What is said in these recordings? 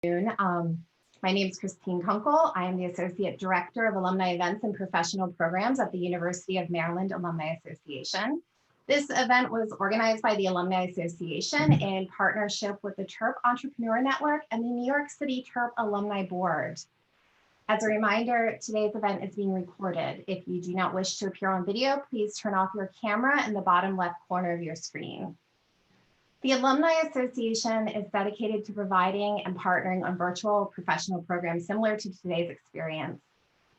My name is Christine Kunkel. I am the Associate Director of Alumni Events and Professional Programs at the University of Maryland Alumni Association. This event was organized by the Alumni Association in partnership with the Terp Entrepreneur Network and the New York City Terp Alumni Board. As a reminder, today's event is being recorded. If you do not wish to appear on video, please turn off your camera in the bottom left corner of your screen. The Alumni Association is dedicated to providing and partnering on virtual professional programs similar to today's experience.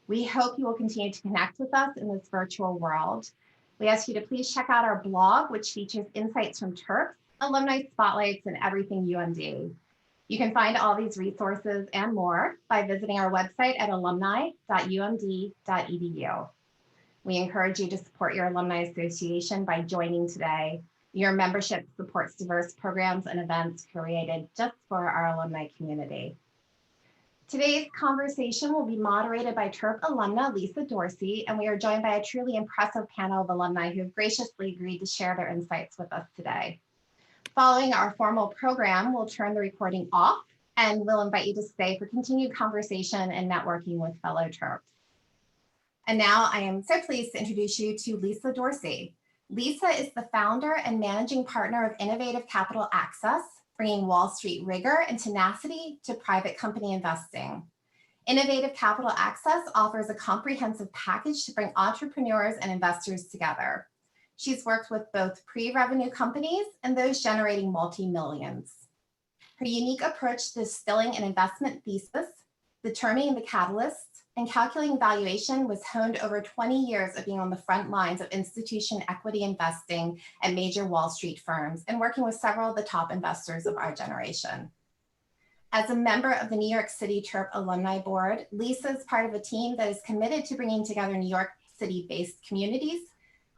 We hope you will continue to connect with us in this virtual world. We ask you to please check out our blog, which features insights from Terp, alumni spotlights, and everything UMD. You can find all these resources and more by visiting our website at alumni.umd.edu. We encourage you to support your Alumni Association by joining today. Your membership supports diverse programs and events created just for our alumni community. Today's conversation will be moderated by Terp alumna Lisa Dorsey, and we are joined by a truly impressive panel of alumni who have graciously agreed to share their insights with us today. Following our formal program, we'll turn the recording off and we'll invite you to stay for continued conversation and networking with fellow Terps. And now I am so pleased to introduce you to Lisa Dorsey. Lisa is the founder and managing partner of Innovative Capital Access, bringing Wall Street rigor and tenacity to private company investing. Innovative Capital Access offers a comprehensive package to bring entrepreneurs and investors together. She's worked with both pre-revenue companies and those generating multi-millions. Her unique approach to distilling an investment thesis, determining the catalysts, and calculating valuation was honed over 20 years of being on the front lines of institution equity investing at major Wall Street firms and working with several of the top investors of our generation. As a member of the New York City Terp Alumni Board, Lisa is part of a team that is committed to bringing together New York City-based communities,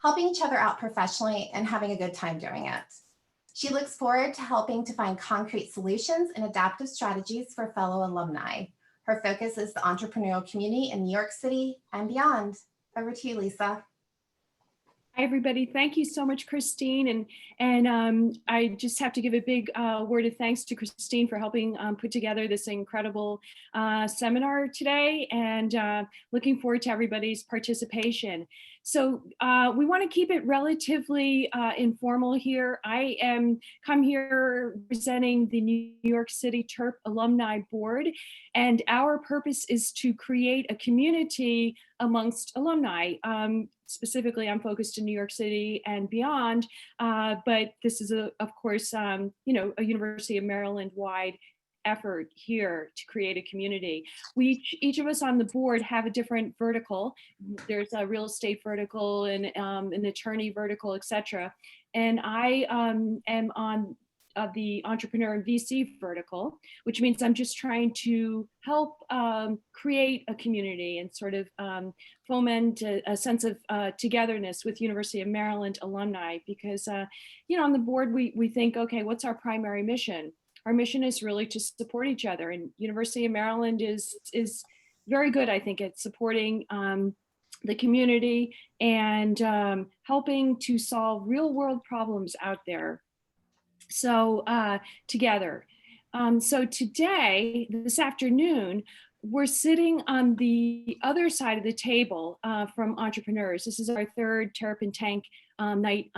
helping each other out professionally and having a good time doing it. She looks forward to helping to find concrete solutions and adaptive strategies for fellow alumni. Her focus is the entrepreneurial community in New York City and beyond. Over to you, Lisa. Hi, everybody. Thank you so much, Christine. And I just have to give a big word of thanks to Christine for helping put together this incredible seminar today, and looking forward to everybody's participation. So we want to keep it relatively informal here. I am come here representing the New York City Terp Alumni Board, and our purpose is to create a community amongst alumni. Specifically, I'm focused in New York City and beyond, but this is, of course, a University of Maryland-wide effort here to create a community. Each of us on the board have a different vertical. There's a real estate vertical and an attorney vertical, etc. And I am on the entrepreneur and VC vertical, which means I'm just trying to help create a community and sort of foment a sense of togetherness with University of Maryland alumni, because on the board we think, okay, what's our primary mission? Our mission is really to support each other, and University of Maryland is very good, I think, at supporting the community and helping to solve real world problems out there. So together. So today, this afternoon, we're sitting on the other side of the table from entrepreneurs. This is our third Terp and Tank night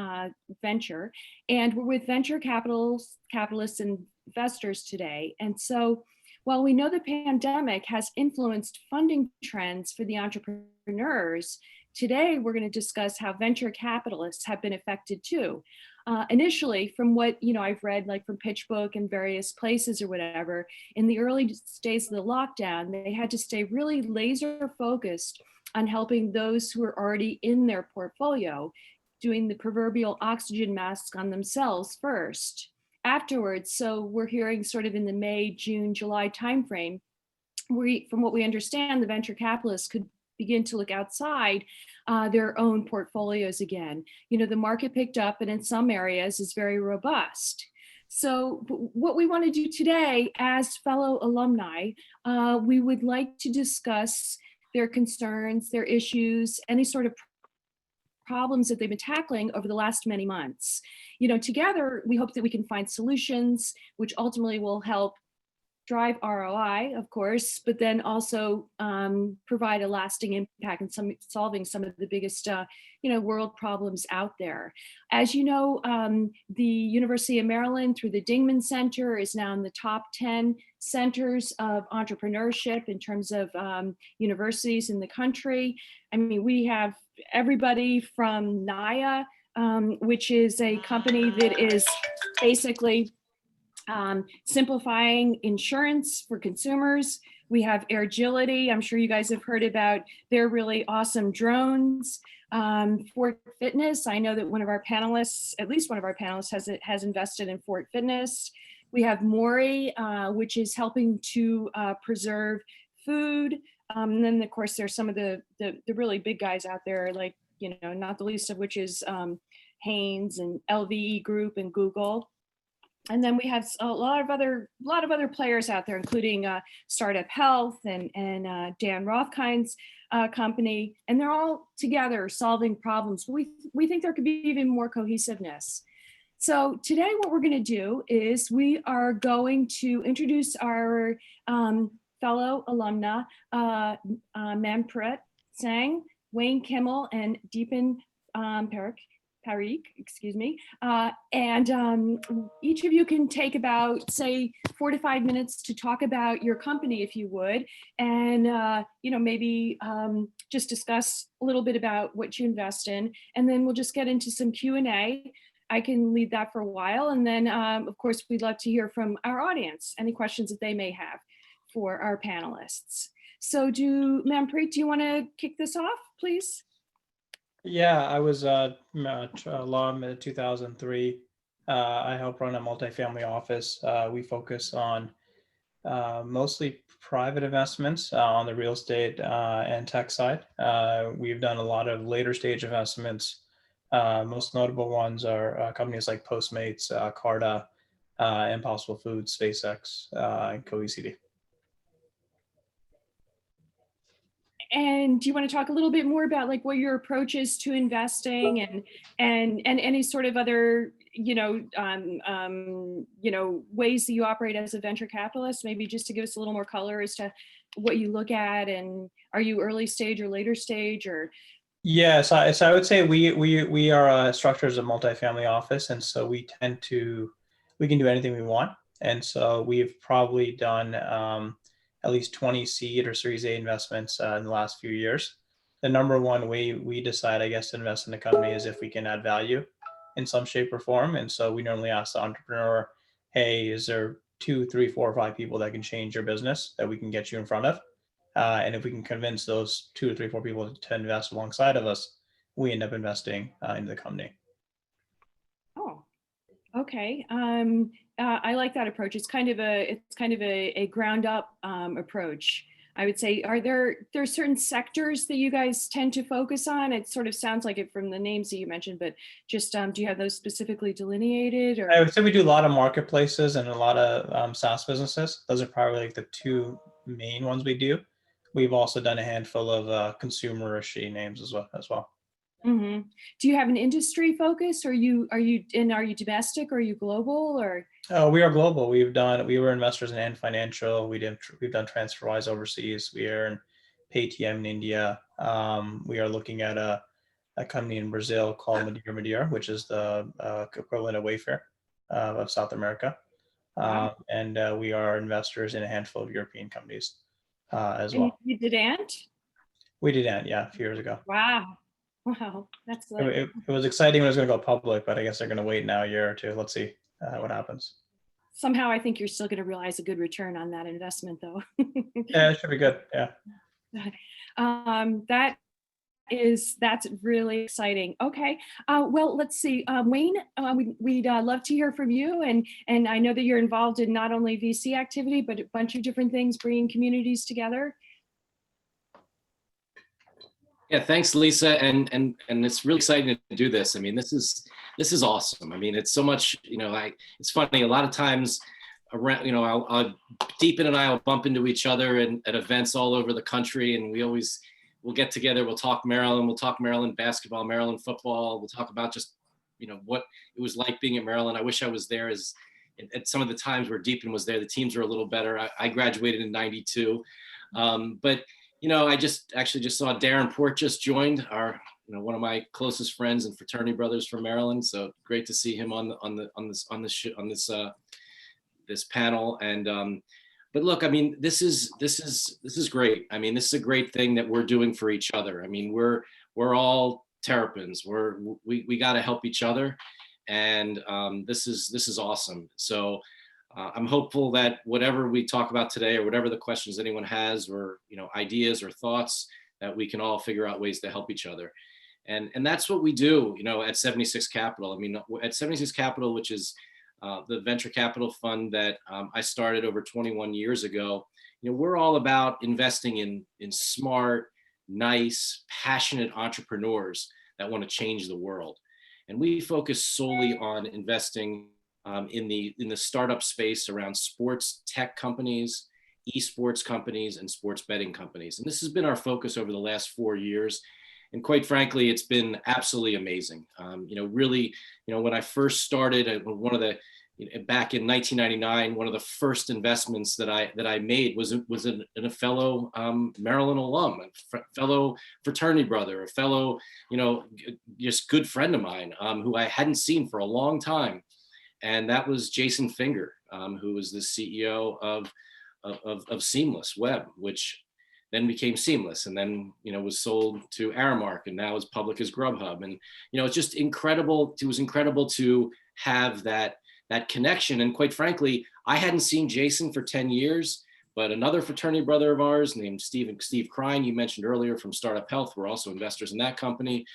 venture, and we're with venture capitalists and investors today. And so while we know the pandemic has influenced funding trends for the entrepreneurs, today we're going to discuss how venture capitalists have been affected too. Initially, from what I've read, like from PitchBook and various places or whatever, in the early days of the lockdown, they had to stay really laser focused on helping those who were already in their portfolio, doing the proverbial oxygen mask on themselves first. Afterwards, so we're hearing sort of in the May, June, July timeframe, from what we understand, the venture capitalists could begin to look outside their own portfolios again. The market picked up, and in some areas is very robust. So what we want to do today as fellow alumni, we would like to discuss their concerns, their issues, any sort of problems that they've been tackling over the last many months. Together, we hope that we can find solutions which ultimately will help drive ROI, of course, but then also provide a lasting impact in solving some of the biggest, world problems out there. As you know, the University of Maryland, through the Dingman Center, is now in the top 10 centers of entrepreneurship in terms of universities in the country. I mean, we have everybody from Naya, which is a company that is basically simplifying insurance for consumers. We have Airgility. I'm sure you guys have heard about their really awesome drones. Fort Fitness. I know that one of our panelists, at least one of our panelists, has invested in Fort Fitness. We have Maury, which is helping to preserve food. And then, of course, there's some of the really big guys out there, like, not the least of which is Haynes and LVE Group and Google. And then we have a lot of other players out there, including Startup Health and Dan Rothkind's company, and they're all together solving problems. But we think there could be even more cohesiveness. So today, what we're going to do is we are going to introduce our fellow alumna, Manpreet Singh, Wayne Kimmel, and Deepan Parikh, excuse me. And each of you can take about, say, 4 to 5 minutes to talk about your company, if you would, and maybe just discuss a little bit about what you invest in, and then we'll just get into some Q&A. I can lead that for a while, and then of course we'd love to hear from our audience, any questions that they may have for our panelists. So Manpreet, do you want to kick this off, please? Yeah, I was alum in 2003. I helped run a multifamily office. We focus on mostly private investments on the real estate and tech side. We've done a lot of later stage investments. Most notable ones are companies like Postmates, Carta, Impossible Foods, SpaceX, and Co-ECD. And do you want to talk a little bit more about like what your approach is to investing and any sort of other ways that you operate as a venture capitalist? Maybe just to give us a little more color as to what you look at, and are you early stage or later stage or? Yeah, so I would say we are structured as a multifamily office, and so we can do anything we want, and so we've probably done at least 20 seed or Series A investments in the last few years. The number one way we decide, I guess, to invest in a company is if we can add value in some shape or form. And so we normally ask the entrepreneur, hey, is there 2, 3, 4, or 5 people that can change your business that we can get you in front of? And if we can convince those 2 or 3, 4 people to invest alongside of us, we end up investing into the company. Oh, okay. I like that approach. It's kind of a ground up approach. I would say, are there certain sectors that you guys tend to focus on? It sort of sounds like it from the names that you mentioned, but just do you have those specifically delineated? Or? I would say we do a lot of marketplaces and a lot of SaaS businesses. Those are probably like the 2 main ones we do. We've also done a handful of consumer-ish names as well. Mm-hmm. Do you have an industry focus? Are you domestic or are you global or? Oh, we are global. We were investors in Ant Financial. We've done TransferWise overseas. We are in Paytm in India. We are looking at a company in Brazil called Madeira, which is the equivalent of Wayfair of South America. Wow. And we are investors in a handful of European companies as And well. you did Ant? We did Ant, yeah, a few years ago. Wow. Wow, that's like... It was exciting when it was going to go public, but I guess they're going to wait now a year or two. Let's see what happens. Somehow I think you're still going to realize a good return on that investment, though. Yeah, it should be good. Yeah. That's really exciting. Okay. Well, let's see. Wayne, we'd love to hear from you. And I know that you're involved in not only VC activity, but a bunch of different things, bringing communities together. Yeah, thanks, Lisa. And it's really exciting to do this. I mean, this is awesome. I mean, it's so much, it's funny. A lot of times around, I'll Deepan and I will bump into each other at events all over the country. And we'll get together. We'll talk Maryland. We'll talk Maryland basketball, Maryland football. We'll talk about just, what it was like being at Maryland. I wish I was there as at some of the times where Deepin was there, the teams were a little better. I graduated in '92, but I just saw Darren Port just joined, one of my closest friends and fraternity brothers from Maryland. So great to see him on this panel. And but look, I mean, this is great. I mean, this is a great thing that we're doing for each other. I mean, we're all Terrapins. We got to help each other, and this is awesome. So I'm hopeful that whatever we talk about today, or whatever the questions anyone has, or ideas or thoughts, that we can all figure out ways to help each other. And that's what we do, at 76 Capital. I mean, at 76 Capital, which is the venture capital fund that I started over 21 years ago, we're all about investing in smart, nice, passionate entrepreneurs that want to change the world. And we focus solely on investing in the startup space around sports tech companies, esports companies, and sports betting companies. And this has been our focus over the last 4 years. And quite frankly, it's been absolutely amazing. Really, when I first started, back in 1999, one of the first investments that I made was in a fellow Maryland alum, a fellow fraternity brother, a fellow, just good friend of mine who I hadn't seen for a long time. And that was Jason Finger, who was the CEO of Seamless Web, which then became Seamless, and then was sold to Aramark, and now is public as Grubhub. And it's just incredible. It was incredible to have that connection. And quite frankly, I hadn't seen Jason for 10 years, but another fraternity brother of ours named Steve Krein, you mentioned earlier, from Startup Health, we're also investors in that company.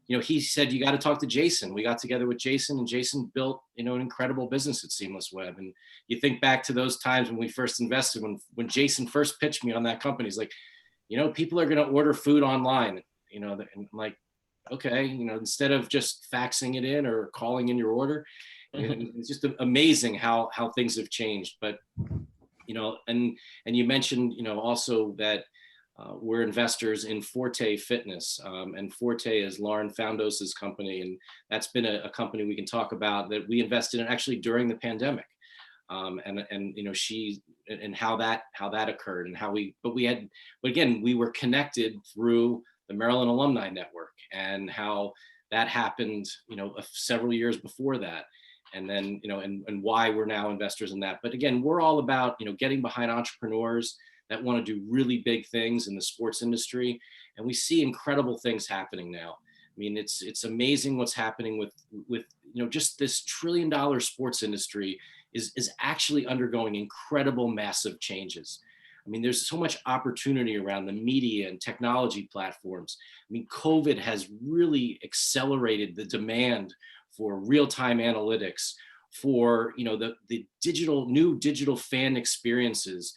He said, you got to talk to Jason. We got together with Jason, and Jason built, an incredible business at Seamless Web. And you think back to those times when we first invested, when Jason first pitched me on that company, he's like, people are going to order food online, and I'm like, okay, instead of just faxing it in or calling in your order. It's just amazing how things have changed. But, and you mentioned, also that we're investors in Forte Fitness, and Forte is Lauren Foundos's company, and that's been a company we can talk about that we invested in actually during the pandemic, and she and how that occurred, and but again, we were connected through the Maryland Alumni Network, and how that happened, several years before that. And then, and why we're now investors in that. But again, we're all about, getting behind entrepreneurs that want to do really big things in the sports industry. And we see incredible things happening now. I mean, it's amazing what's happening with just this $1 trillion sports industry is actually undergoing incredible, massive changes. I mean, there's so much opportunity around the media and technology platforms. I mean, COVID has really accelerated the demand for real-time analytics, for the new digital fan experiences,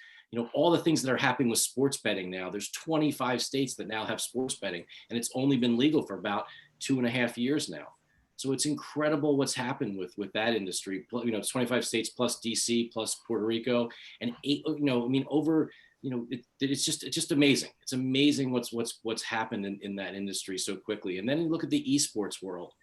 all the things that are happening with sports betting now. There's 25 states that now have sports betting, and it's only been legal for about 2.5 years now. So it's incredible what's happened with that industry. It's 25 states plus DC plus Puerto Rico, and it's just amazing. It's amazing what's happened in that industry so quickly. And then you look at the esports world.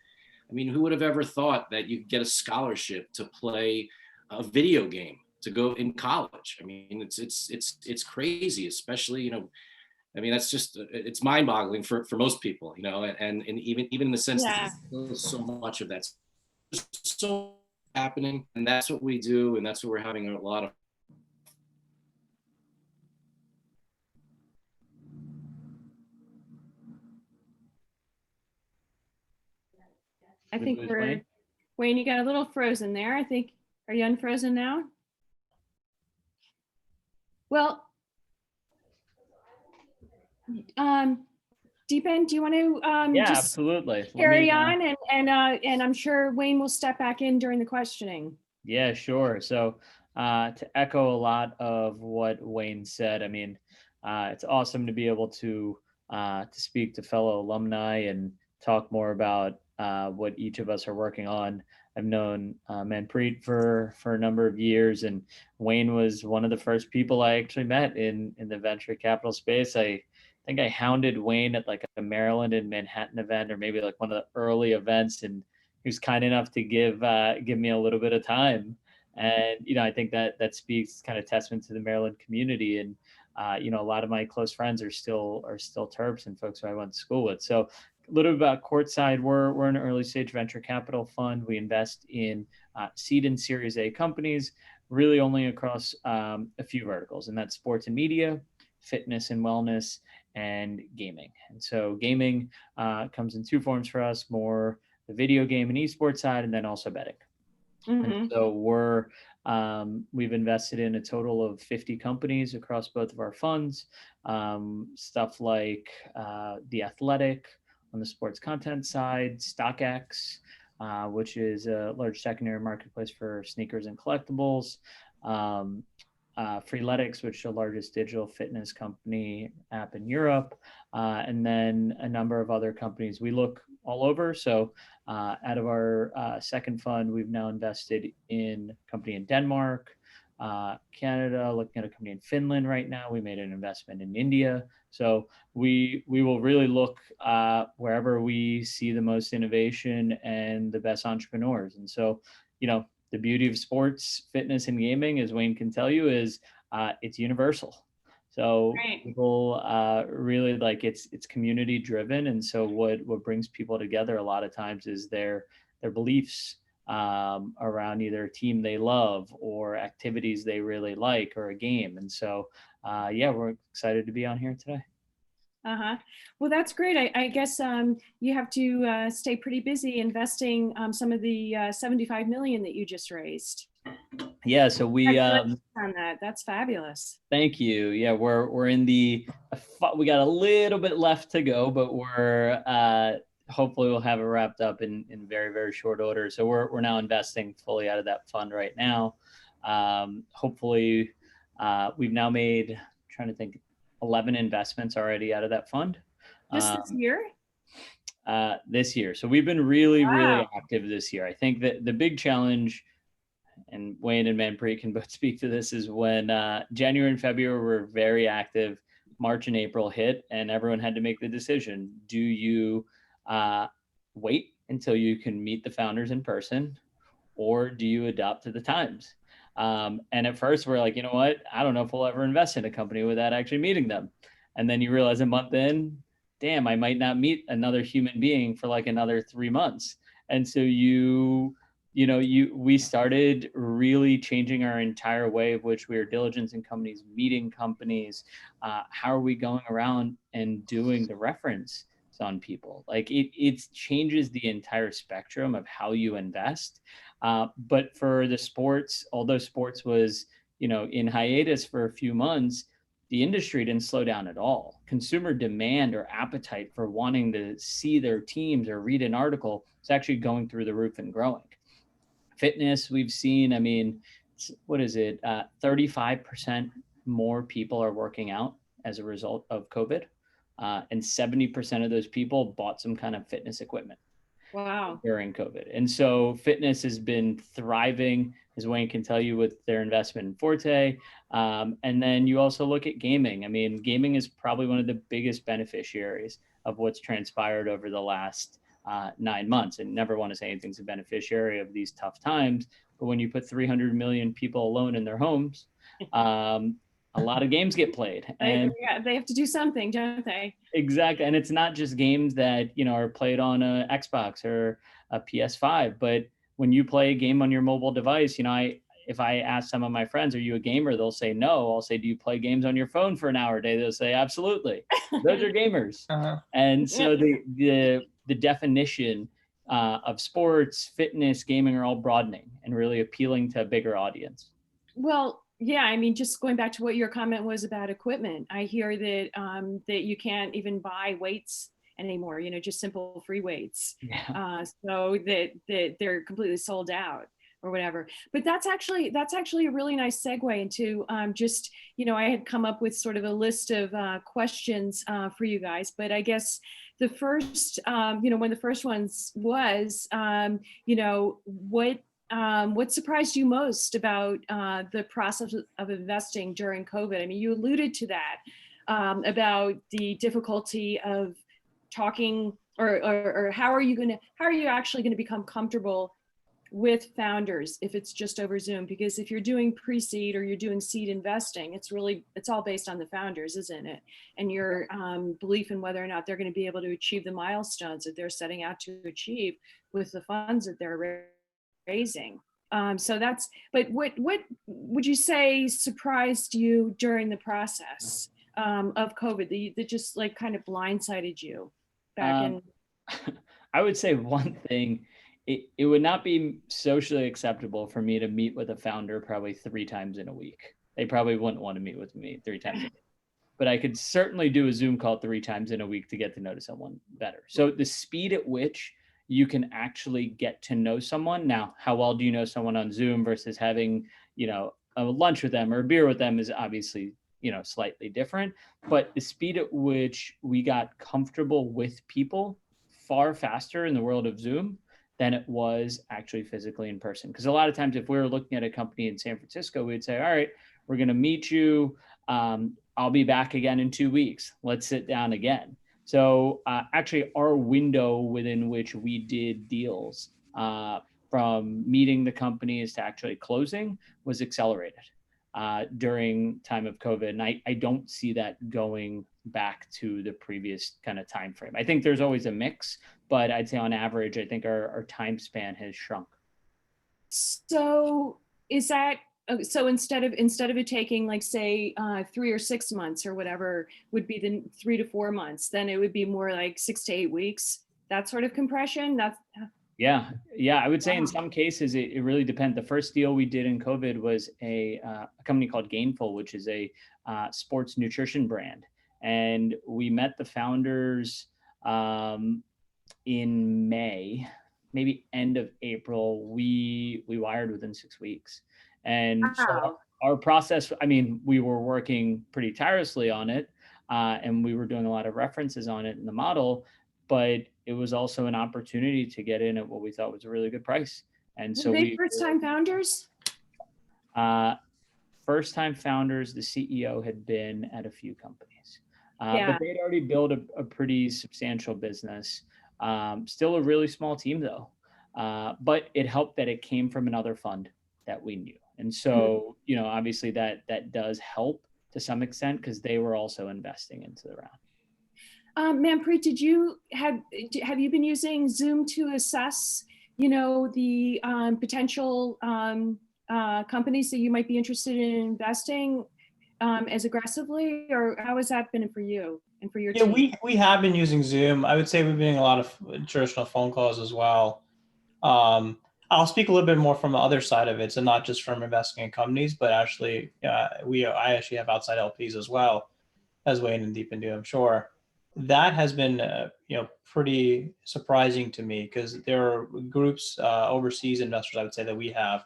I mean, who would have ever thought that you could get a scholarship to play a video game to go in college? I mean, it's crazy, especially, I mean, that's just, it's mind boggling for most people, and even in the sense that there's so much of that so happening, and that's what we do. And that's what we're having a lot of. I think Wayne, you got a little frozen there. I think, are you unfrozen now? Well, Deepan, do you want to yeah, just absolutely carry on, and I'm sure Wayne will step back in during the questioning. Yeah, sure. So to echo a lot of what Wayne said, I mean, it's awesome to be able to speak to fellow alumni and talk more about what each of us are working on. I've known Manpreet for a number of years, and Wayne was one of the first people I actually met in the venture capital space. I think I hounded Wayne at like a Maryland and Manhattan event, or maybe like one of the early events in he was kind enough to give me a little bit of time. And, I think that speaks kind of testament to the Maryland community. And, a lot of my close friends are still Terps and folks who I went to school with. So a little bit about Courtside. We're an early stage venture capital fund. We invest in seed and Series A companies, really only across a few verticals, and that's sports and media, fitness and wellness, and gaming. And so gaming comes in two forms for us, more the video game and esports side, and then also betting. And so we've invested in a total of 50 companies across both of our funds, stuff like The Athletic on the sports content side, StockX, which is a large secondary marketplace for sneakers and collectibles, Freeletics, which is the largest digital fitness company app in Europe, and then a number of other companies. We look all over. So out of our second fund, we've now invested in a company in Denmark, Canada, looking at a company in Finland right now. We made an investment in India. So we will really look wherever we see the most innovation and the best entrepreneurs. And so, the beauty of sports, fitness, and gaming, as Wayne can tell you, is it's universal. So people really it's community driven. And so what brings people together a lot of times is their beliefs around either a team they love or activities they really like or a game. And so, we're excited to be on here today. Well, that's great. I guess you have to stay pretty busy investing some of the 75 million that you just raised. Yeah, so we on that. That's fabulous. Thank you. Yeah, we're in we got a little bit left to go, but we're hopefully we'll have it wrapped up in very, very short order. So we're now investing fully out of that fund right now. Hopefully we've now made, I'm trying to think, 11 investments already out of that fund. Just this year? This year. So we've been really active this year. I think that the big challenge, and Wayne and Manpreet can both speak to this, is when January and February were very active. March and April hit, and everyone had to make the decision. Do you wait until you can meet the founders in person, or do you adapt to the times? And at first we're like, you know what? I don't know if we'll ever invest in a company without actually meeting them. And then you realize a month in, damn, I might not meet another human being for like another 3 months. And so we started really changing our entire way of which we are diligencing companies, meeting companies. How are we going around and doing the reference on people? Like it changes the entire spectrum of how you invest. But for the sports, although sports was, in hiatus for a few months, the industry didn't slow down at all. Consumer demand or appetite for wanting to see their teams or read an article is actually going through the roof and growing. Fitness, we've seen, 35% more people are working out as a result of COVID. And 70% of those people bought some kind of fitness equipment. Wow. During COVID. And so fitness has been thriving, as Wayne can tell you, with their investment in Forte. And then you also look at gaming. Gaming is probably one of the biggest beneficiaries of what's transpired over the last 9 months. And never want to say anything's a beneficiary of these tough times. But when you put 300 million people alone in their homes, a lot of games get played. And they have to do something, don't they? Exactly. And it's not just games that, are played on a Xbox or a PS5, but when you play a game on your mobile device, if I ask some of my friends, are you a gamer? They'll say no. I'll say, do you play games on your phone for an hour a day? They'll say, absolutely. Those are gamers. And so the definition of sports, fitness, gaming are all broadening and really appealing to a bigger audience. Well, yeah, just going back to what your comment was about equipment, I hear that that you can't even buy weights anymore, just simple free weights. Yeah. So that they're completely sold out or whatever. But that's actually a really nice segue into just, I had come up with sort of a list of questions for you guys, but I guess the first, one of the first ones was, what surprised you most about the process of investing during COVID? You alluded to that, about the difficulty of talking or how are you actually going to become comfortable with founders if it's just over Zoom? Because if you're doing pre-seed or you're doing seed investing, it's all based on the founders, isn't it? And your belief in whether or not they're going to be able to achieve the milestones that they're setting out to achieve with the funds that they're raising. But what would you say surprised you during the process of COVID that just like kind of blindsided you back in? I would say one thing, it would not be socially acceptable for me to meet with a founder probably 3 times in a week. They probably wouldn't want to meet with me 3 times a week. But I could certainly do a Zoom call 3 times in a week to get to know someone better. So the speed at which you can actually get to know someone. Now, how well do you know someone on Zoom versus having, a lunch with them or a beer with them is obviously, slightly different. But the speed at which we got comfortable with people far faster in the world of Zoom than it was actually physically in person. Because a lot of times if we were looking at a company in San Francisco, we'd say, all right, we're going to meet you. I'll be back again in 2 weeks. Let's sit down again. So actually our window within which we did deals from meeting the companies to actually closing was accelerated during time of COVID. And I don't see that going back to the previous kind of time frame. I think there's always a mix, but I'd say on average, I think our time span has shrunk. So is that so instead of it taking like say 3 or 6 months or whatever would be the 3 to 4 months, then it would be more like 6 to 8 weeks, that sort of compression? Yeah. I would say in some cases it really depends. The first deal we did in COVID was a company called Gainful, which is a sports nutrition brand, and we met the founders in May, maybe end of April. We wired within 6 weeks. And so our process, I mean, we were working pretty tirelessly on it, and we were doing a lot of references on it in the model, but it was also an opportunity to get in at what we thought was a really good price. And so were they first-time founders? First-time founders, the CEO had been at a few companies, but they'd already built a pretty substantial business. Still a really small team though, but it helped that it came from another fund that we knew. And so, obviously that does help to some extent because they were also investing into the round. Manpreet, have you been using Zoom to assess, the potential companies that you might be interested in investing as aggressively, or how has that been for you and for your team? Yeah, we have been using Zoom. I would say we've been doing a lot of traditional phone calls as well. I'll speak a little bit more from the other side of it, so not just from investing in companies, but actually, I actually have outside LPs as well, as Wayne and Deepan do, I'm sure. That has been, pretty surprising to me because there are groups, overseas investors, I would say that we have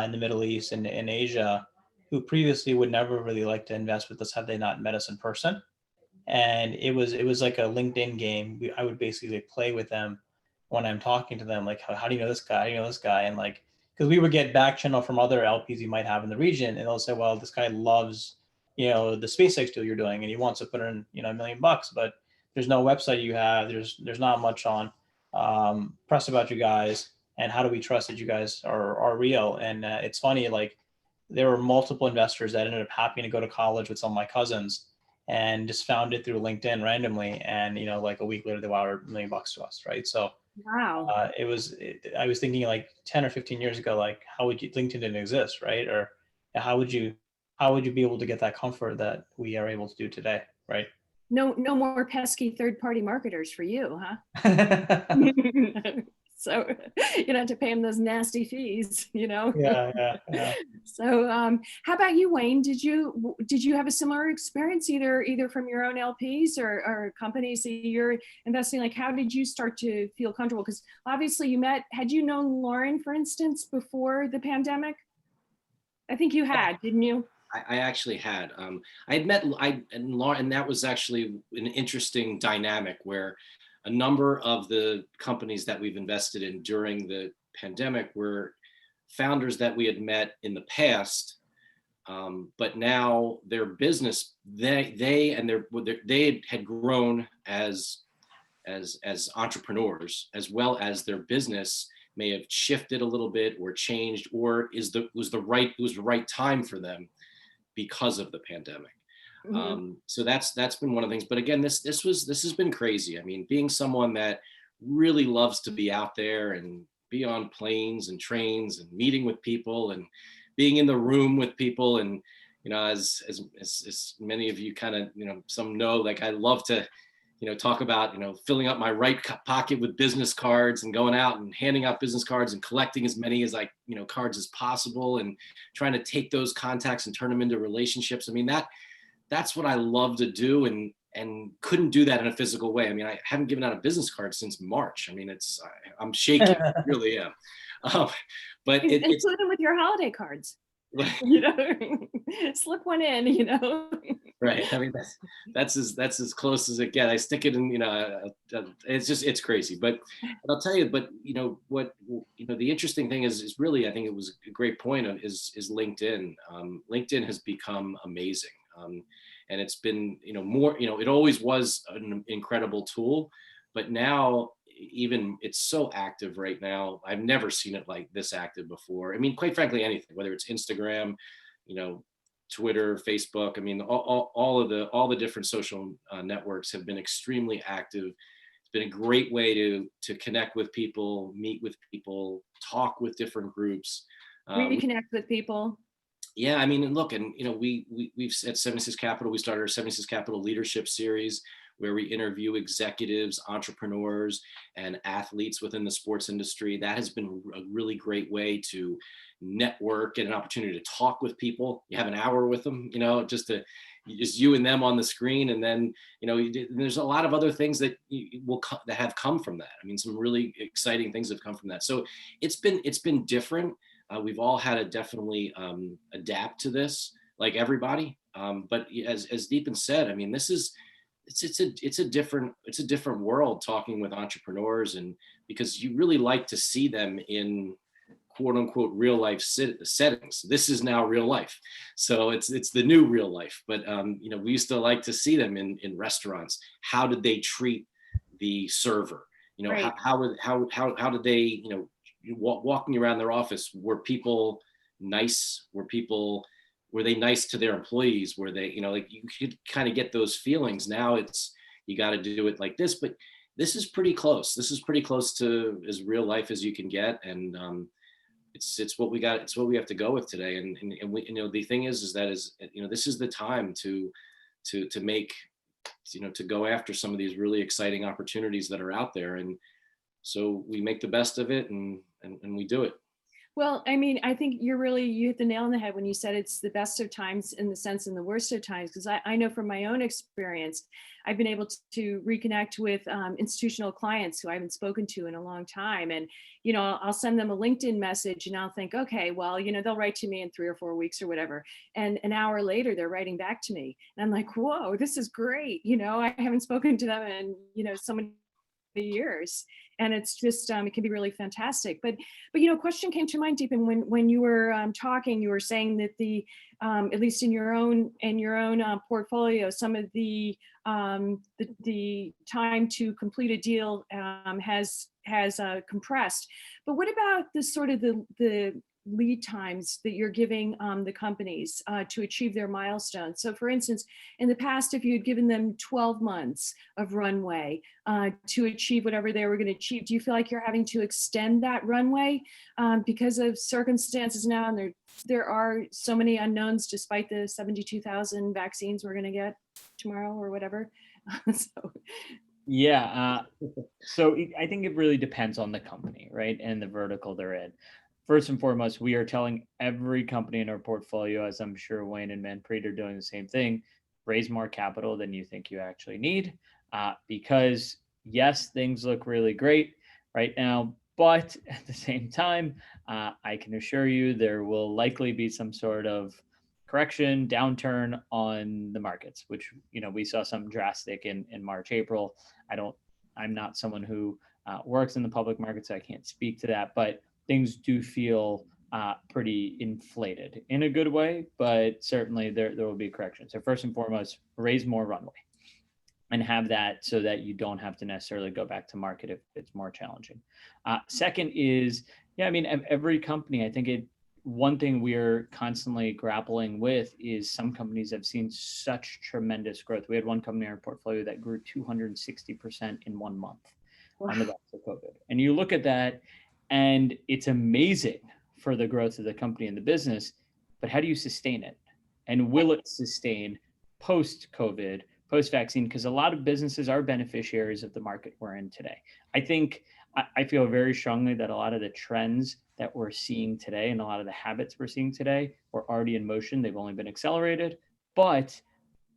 in the Middle East and in Asia, who previously would never really like to invest with us had they not met us in person. And it was like a LinkedIn game. I would basically play with them when I'm talking to them, like, how do you know this guy? How do you know this guy? And like, because we would get back channel from other LPs you might have in the region, and they'll say, well, this guy loves, the SpaceX deal you're doing, and he wants to put in, $1 million, but there's no website you have. There's not much on press about you guys, and how do we trust that you guys are real? And it's funny, like there were multiple investors that ended up happening to go to college with some of my cousins and just found it through LinkedIn randomly, and like a week later they wired $1 million to us, right? So wow. I was thinking like 10 or 15 years ago, like how would LinkedIn didn't exist, right? Or how would you be able to get that comfort that we are able to do today, right? No more pesky third-party marketers for you, huh? So you don't have to pay them those nasty fees, Yeah. So how about you, Wayne? Did you have a similar experience either from your own LPs or companies that you're investing? Like, how did you start to feel comfortable? Because obviously had you known Lauren, for instance, before the pandemic? I think you had, didn't you? I actually had. I had met and Lauren, and that was actually an interesting dynamic where a number of the companies that we've invested in during the pandemic were founders that we had met in the past, but now their business, they had grown as as entrepreneurs, as well as their business may have shifted a little bit or changed, or it was the right time for them because of the pandemic. So that's been one of the things. But again, this has been crazy. I mean, being someone that really loves to be out there and be on planes and trains and meeting with people and being in the room with people, and as many of you kind of some know, like I love to talk about filling up my right pocket with business cards and going out and handing out business cards and collecting as many as cards as possible and trying to take those contacts and turn them into relationships. I mean, that's what I love to do, and couldn't do that in a physical way. I mean, I haven't given out a business card since March. I mean, I'm shaking, I really am. But it's include them with your holiday cards. Slip one in, Right. I mean, that's as close as it gets. I stick it in, it's crazy. But I'll tell you, the interesting thing is really, I think it was a great point is LinkedIn. LinkedIn has become amazing. And it's been, more, it always was an incredible tool, but now even it's so active right now. I've never seen it like this active before. I mean, quite frankly, anything, whether it's Instagram, Twitter, Facebook. I mean, all the different social networks have been extremely active. It's been a great way to connect with people, meet with people, talk with different groups, reconnect with people. Yeah, I mean, and look, and we've at 76 Capital, we started our 76 Capital Leadership Series, where we interview executives, entrepreneurs, and athletes within the sports industry. That has been a really great way to network and an opportunity to talk with people. You have an hour with them, just you and them on the screen, and then there's a lot of other things that that have come from that. I mean, some really exciting things have come from that. So it's been different. We've all had to definitely adapt to this, like everybody. But as Deepan said, I mean, it's a different world talking with entrepreneurs, and because you really like to see them in quote unquote real life settings. This is now real life, so it's the new real life. But we used to like to see them in restaurants. How did they treat the server? Right. How did they walking around their office, were people nice? Were they nice to their employees? Were they, you could kind of get those feelings. Now you got to do it like this, but this is pretty close. This is pretty close to as real life as you can get. And it's what we got. It's what we have to go with today. And we, the thing is that this is the time to make, to go after some of these really exciting opportunities that are out there. And so we make the best of it and we do it. Well, I mean, I think you hit the nail on the head when you said it's the best of times in the sense and the worst of times, because I know from my own experience, I've been able to reconnect with institutional clients who I haven't spoken to in a long time. And, I'll send them a LinkedIn message and I'll think, okay, well, they'll write to me in 3 or 4 weeks or whatever. And an hour later, they're writing back to me. And I'm like, whoa, this is great. I haven't spoken to them in, so many years. And it's just, it can be really fantastic. But a question came to mind, Deepan, when you were talking, you were saying that at least in your own portfolio, some of the time to complete a deal has compressed. But what about the sort of the lead times that you're giving the companies to achieve their milestones? So for instance, in the past, if you had given them 12 months of runway to achieve whatever they were going to achieve, do you feel like you're having to extend that runway because of circumstances now? And there are so many unknowns despite the 72,000 vaccines we're going to get tomorrow or whatever. Yeah. So I think it really depends on the company, right? And the vertical they're in. First and foremost, we are telling every company in our portfolio, as I'm sure Wayne and Manpreet are doing the same thing, raise more capital than you think you actually need. Because yes, things look really great right now, but at the same time, I can assure you there will likely be some sort of correction, downturn on the markets, which, we saw some drastic in March, April. I'm not someone who works in the public markets, so I can't speak to that, but things do feel pretty inflated in a good way, but certainly there will be corrections. So first and foremost, raise more runway. and have that so that you don't have to necessarily go back to market if it's more challenging. Second is, yeah, I mean, every company, I think one thing we're constantly grappling with is some companies have seen such tremendous growth. We had one company in our portfolio that grew 260% in 1 month on the back of COVID. And you look at that and it's amazing for the growth of the company and the business, but how do you sustain it? And will it sustain post-COVID, post-vaccine? Because a lot of businesses are beneficiaries of the market we're in today. I feel very strongly that a lot of the trends that we're seeing today and a lot of the habits we're seeing today were already in motion. They've only been accelerated, but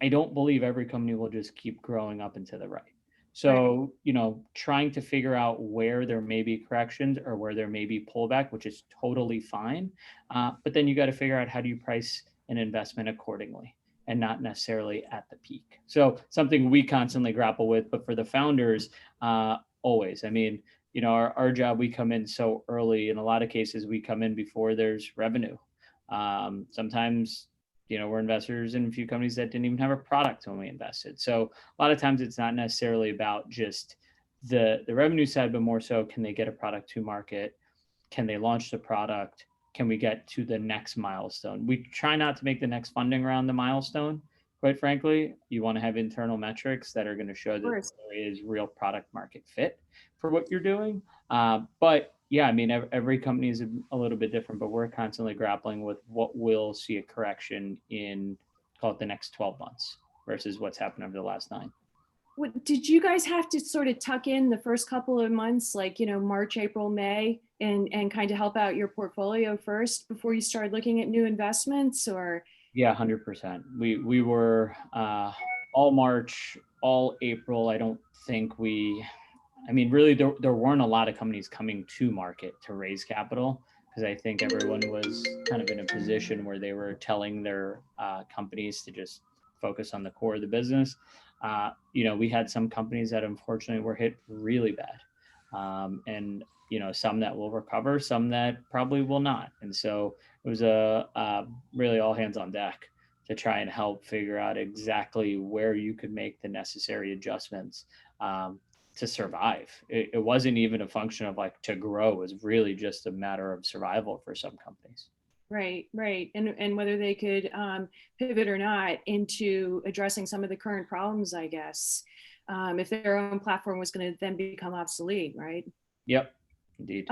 I don't believe every company will just keep growing up and to the right. So, trying to figure out where there may be corrections or where there may be pullback, which is totally fine. But then you got to figure out how do you price an investment accordingly and not necessarily at the peak. So something we constantly grapple with, but for the founders, always, I mean, our job, we come in so early. In a lot of cases, we come in before there's revenue. Sometimes, we're investors in a few companies that didn't even have a product when we invested. So a lot of times it's not necessarily about just the revenue side, but more so, can they get a product to market? Can they launch the product? Can we get to the next milestone? We try not to make the next funding round the milestone. Quite frankly, you want to have internal metrics that are going to show that there is real product market fit for what you're doing. But yeah, I mean, every company is a little bit different, but we're constantly grappling with what will see a correction in, call it, the next 12 months versus what's happened over the last 9. Did you guys have to sort of tuck in the first couple of months, like, March, April, May, and kind of help out your portfolio first before you started looking at new investments, or? Yeah, 100%. We were all March, all April. I don't think really there weren't a lot of companies coming to market to raise capital, because I think everyone was kind of in a position where they were telling their companies to just focus on the core of the business. We had some companies that unfortunately were hit really bad. And some that will recover, some that probably will not. And so it was really all hands on deck to try and help figure out exactly where you could make the necessary adjustments to survive. It wasn't even a function of to grow. It was really just a matter of survival for some companies. Right. And whether they could pivot or not into addressing some of the current problems, I guess, if their own platform was going to then become obsolete, right? Yep, indeed.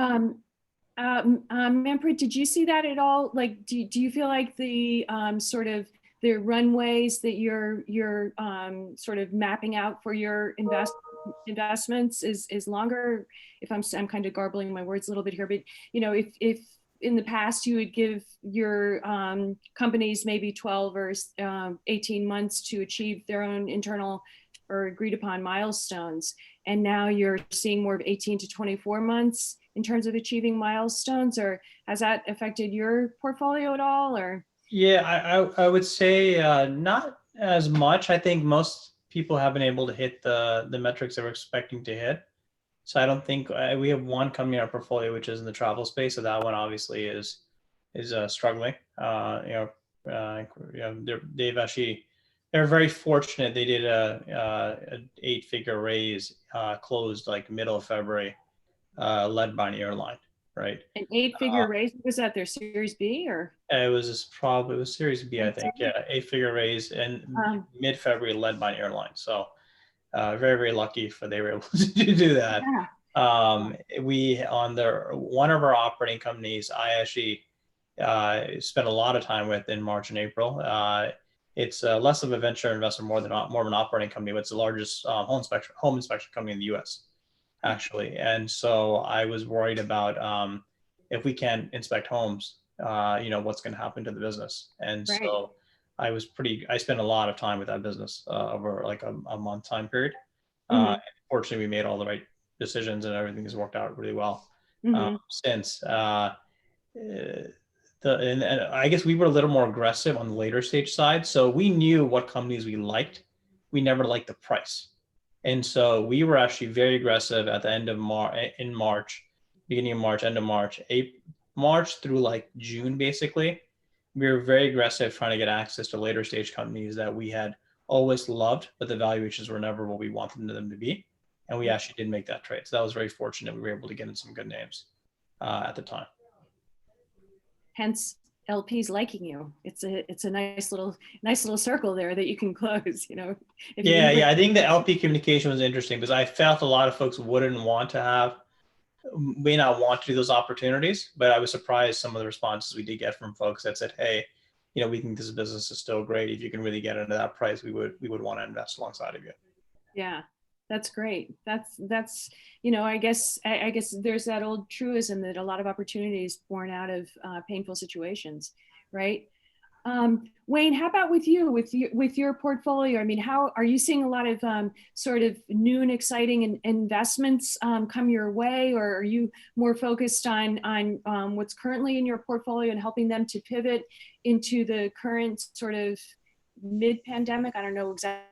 Manpreet, did you see that at all? Do you feel like the sort of the runways that you're sort of mapping out for your investments is longer? If I'm kind of garbling my words a little bit here, but if in the past you would give your companies maybe 12 or 18 months to achieve their own internal or agreed upon milestones, and now you're seeing more of 18 to 24 months in terms of achieving milestones, or has that affected your portfolio at all? Or yeah, I would say not as much. I think most people have been able to hit the metrics they were expecting to hit. So I don't think we have one company in our portfolio which is in the travel space. So that one obviously is struggling. They're very fortunate. They did an 8-figure raise, closed middle of February, led by an airline, right? An 8-figure raise, was that their Series B or? It was Series B, I think. Yeah, 8-figure raise in mid-February, led by an airline. So very, very lucky they were able to do that. Yeah. One of our operating companies, I actually spent a lot of time with in March and April. It's less of a venture investor, more of an operating company, but it's the largest home inspection company in the U.S. actually. And so I was worried about if we can't inspect homes, what's going to happen to the business. And Right. so I spent a lot of time with that business over a month time period. Fortunately, we made all the right decisions and everything has worked out really well since. And I guess we were a little more aggressive on the later stage side. So we knew what companies we liked. We never liked the price. And so we were actually very aggressive at the end of March, beginning of March, end of March, March through June, basically. We were very aggressive trying to get access to later stage companies that we had always loved, but the valuations were never what we wanted them to be. And we actually did make that trade. So that was very fortunate. We were able to get in some good names at the time. Hence LPs liking you. It's a nice little circle there that you can close, you know. Yeah. I think the LP communication was interesting because I felt a lot of folks may not want to do those opportunities, but I was surprised some of the responses we did get from folks that said, hey, you know, we think this business is still great. If you can really get into that price, we would want to invest alongside of you. Yeah, that's great. That's you know, I guess there's that old truism that a lot of opportunities born out of painful situations, right? Wayne, how about with you, with your portfolio? I mean, how are you seeing a lot of sort of new and exciting investments come your way, or are you more focused on what's currently in your portfolio and helping them to pivot into the current sort of mid-pandemic? I don't know exactly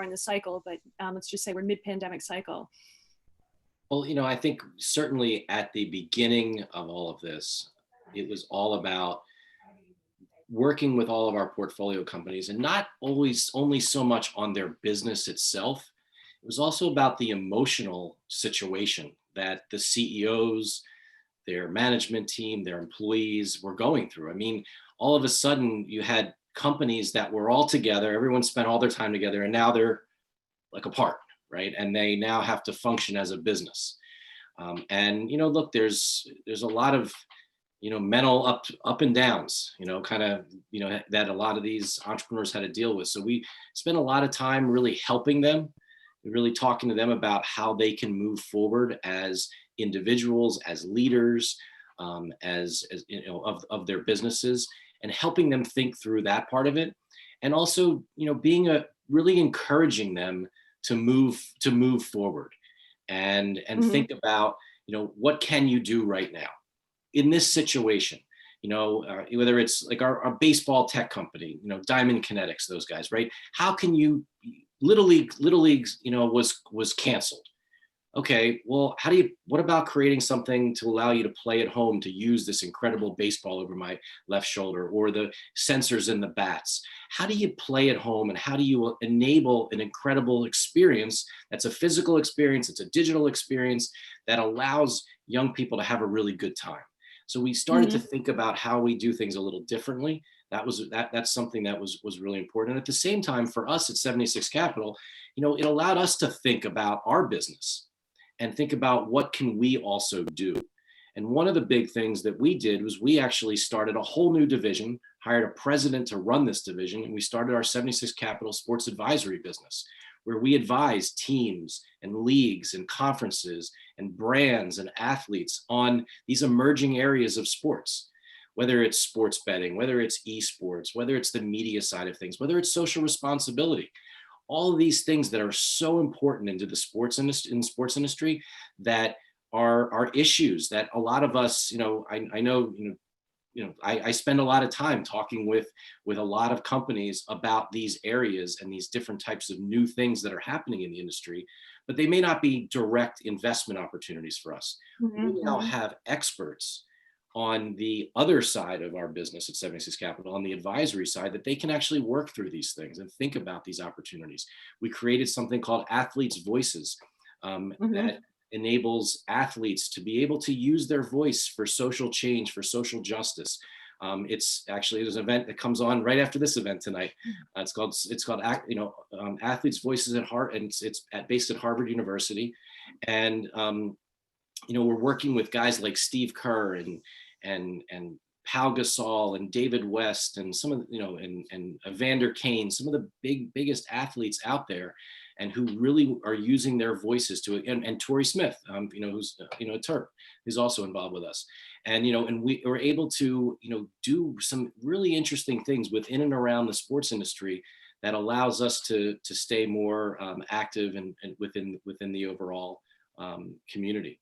in the cycle, but let's just say we're mid-pandemic cycle. Well, you know, I think certainly at the beginning of all of this, it was all about working with all of our portfolio companies, and not always only so much on their business itself. It was also about the emotional situation that the CEOs, their management team, their employees were going through. I mean, all of a sudden you had companies that were all together, everyone spent all their time together, and now they're like apart, right? And they now have to function as a business. And, you know, look, there's a lot of, you know, mental up and downs, you know, kind of, you know, that a lot of these entrepreneurs had to deal with. So we spent a lot of time really helping them, really talking to them about how they can move forward as individuals, as leaders, as you know, of their businesses, and helping them think through that part of it. And also, you know, really encouraging them to move forward and think about, you know, what can you do right now in this situation? You know, whether it's like our baseball tech company, you know, Diamond Kinetics, those guys, right? How can you, Little League, you know, was canceled. Okay, well, what about creating something to allow you to play at home, to use this incredible baseball over my left shoulder, or the sensors in the bats? How do you play at home, and how do you enable an incredible experience that's a physical experience, it's a digital experience that allows young people to have a really good time? So we started to think about how we do things a little differently. That's something that was really important. And at the same time, for us at 76 Capital, you know, it allowed us to think about our business and think about what can we also do. And one of the big things that we did was we actually started a whole new division, hired a president to run this division, and we started our 76 Capital Sports Advisory business, where we advise teams and leagues and conferences and brands and athletes on these emerging areas of sports, whether it's sports betting, whether it's esports, whether it's the media side of things, whether it's social responsibility. All of these things that are so important into the sports industry that are issues that a lot of us, you know, I know, I spend a lot of time talking with a lot of companies about these areas and these different types of new things that are happening in the industry, but they may not be direct investment opportunities for us. We now have experts on the other side of our business at 76 Capital, on the advisory side, that they can actually work through these things and think about these opportunities. We created something called Athletes' Voices that enables athletes to be able to use their voice for social change, for social justice. There's an event that comes on right after this event tonight. It's called Athletes' Voices at Heart, and it's based at Harvard University. And we're working with guys like Steve Kerr and Pau Gasol and David West and some of and Evander Kane, some of the biggest athletes out there, and who really are using their voices and Torrey Smith, who's Terp, who's also involved with us, and we were able to do some really interesting things within and around the sports industry that allows us to stay more active and within the overall community.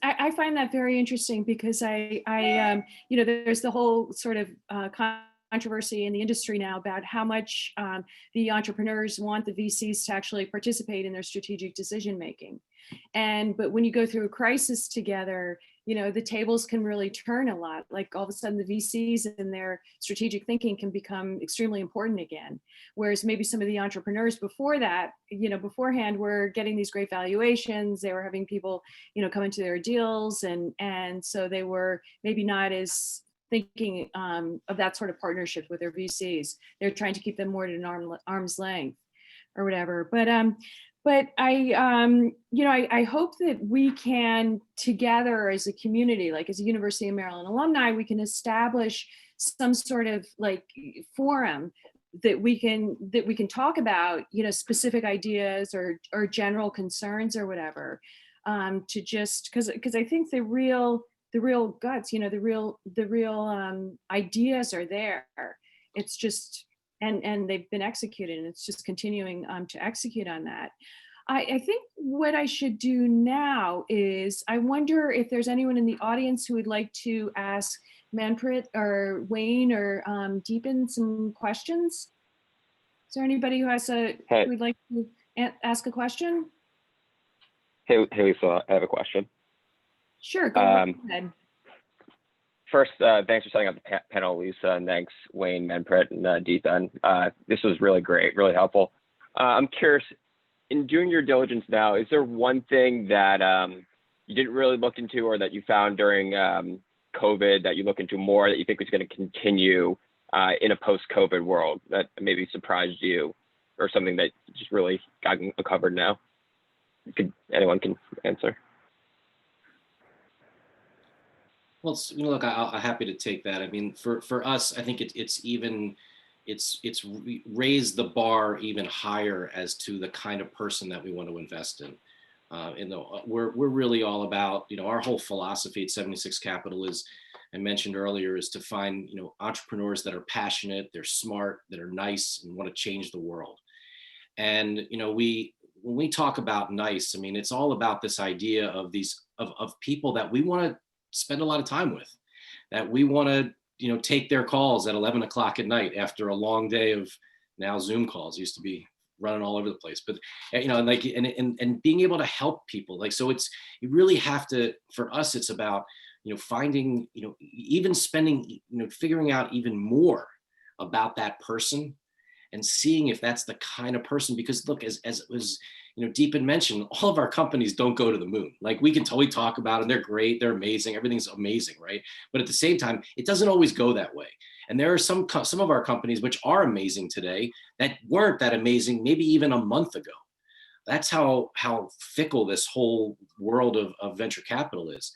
I find that very interesting because there's the whole sort of controversy in the industry now about how much the entrepreneurs want the VCs to actually participate in their strategic decision making. But when you go through a crisis together, the tables can really turn a lot. Like all of a sudden the VCs and their strategic thinking can become extremely important again. Whereas maybe some of the entrepreneurs before that, beforehand were getting these great valuations. They were having people, come into their deals. And so they were maybe not as thinking of that sort of partnership with their VCs. They're trying to keep them more at an arm's length or whatever. But I hope that we can together as a community, like as a University of Maryland alumni, we can establish some sort of like forum that we can talk about, specific ideas or general concerns or whatever, to just because I think the real guts, the real ideas are there. It's just and they've been executed, and it's just continuing to execute on that. I think what I should do now is I wonder if there's anyone in the audience who would like to ask Manpreet or Wayne or Deepan some questions. Is there anybody who who would like to ask a question? Hey Lisa, I have a question. Sure, go ahead. First, thanks for setting up the panel, Lisa, and thanks Wayne, Manpreet, and Deepan. This was really great, really helpful. I'm curious, in doing your diligence now, is there one thing that you didn't really look into or that you found during COVID that you look into more that you think is going to continue in a post-COVID world that maybe surprised you, or something that just really got uncovered now? Anyone can answer. Well, look, I'm happy to take that. I mean, for us, I think it's raised the bar even higher as to the kind of person that we want to invest in. We're really all about, our whole philosophy at 76 Capital is, I mentioned earlier, is to find, entrepreneurs that are passionate, they're smart, that are nice, and want to change the world. And, when we talk about nice, I mean, it's all about this idea of of people that we want to spend a lot of time with, that we want to, take their calls at 11 o'clock at night after a long day of now Zoom calls. Used to be running all over the place, but and being able to help people. Like, so you really have to, for us, it's about, finding, even spending, figuring out even more about that person and seeing if that's the kind of person, because look, as was, Deepan mentioned, all of our companies don't go to the moon. Like, we can totally talk about them. They're great. They're amazing. Everything's amazing. Right. But at the same time, it doesn't always go that way. And there are some of our companies which are amazing today that weren't that amazing maybe even a month ago. That's how fickle this whole world of venture capital is.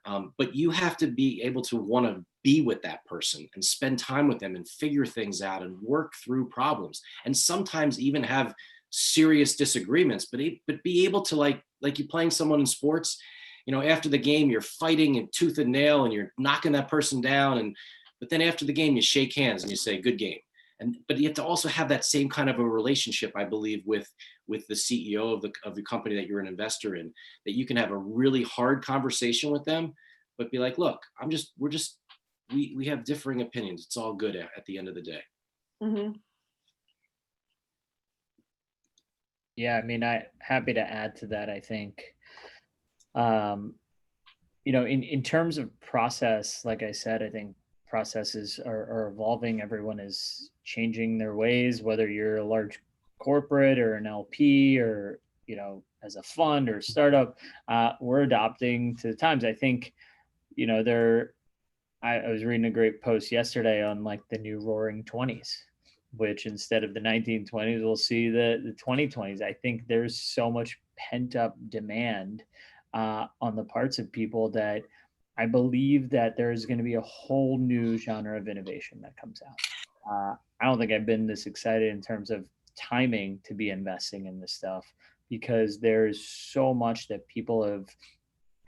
But you have to be able to want to be with that person and spend time with them and figure things out and work through problems, and sometimes even have serious disagreements, but be able to, like you playing someone in sports, after the game, you're fighting in tooth and nail and you're knocking that person down. But then after the game, you shake hands and you say, good game. But you have to also have that same kind of a relationship, I believe, with the CEO of the company that you're an investor in, that you can have a really hard conversation with them, but be like, look, we have differing opinions. It's all good at the end of the day. Mm-hmm. Yeah, I mean, I'm happy to add to that. I think, in terms of process, like I said, I think processes are evolving. Everyone is changing their ways, whether you're a large corporate or an LP or, as a fund or startup, we're adopting to the times. I think, I was reading a great post yesterday on like the new Roaring 20s, which instead of the 1920s, we'll see the 2020s. I think there's so much pent up demand on the parts of people that I believe that there's going to be a whole new genre of innovation that comes out. I don't think I've been this excited in terms of timing to be investing in this stuff, because there's so much that people have,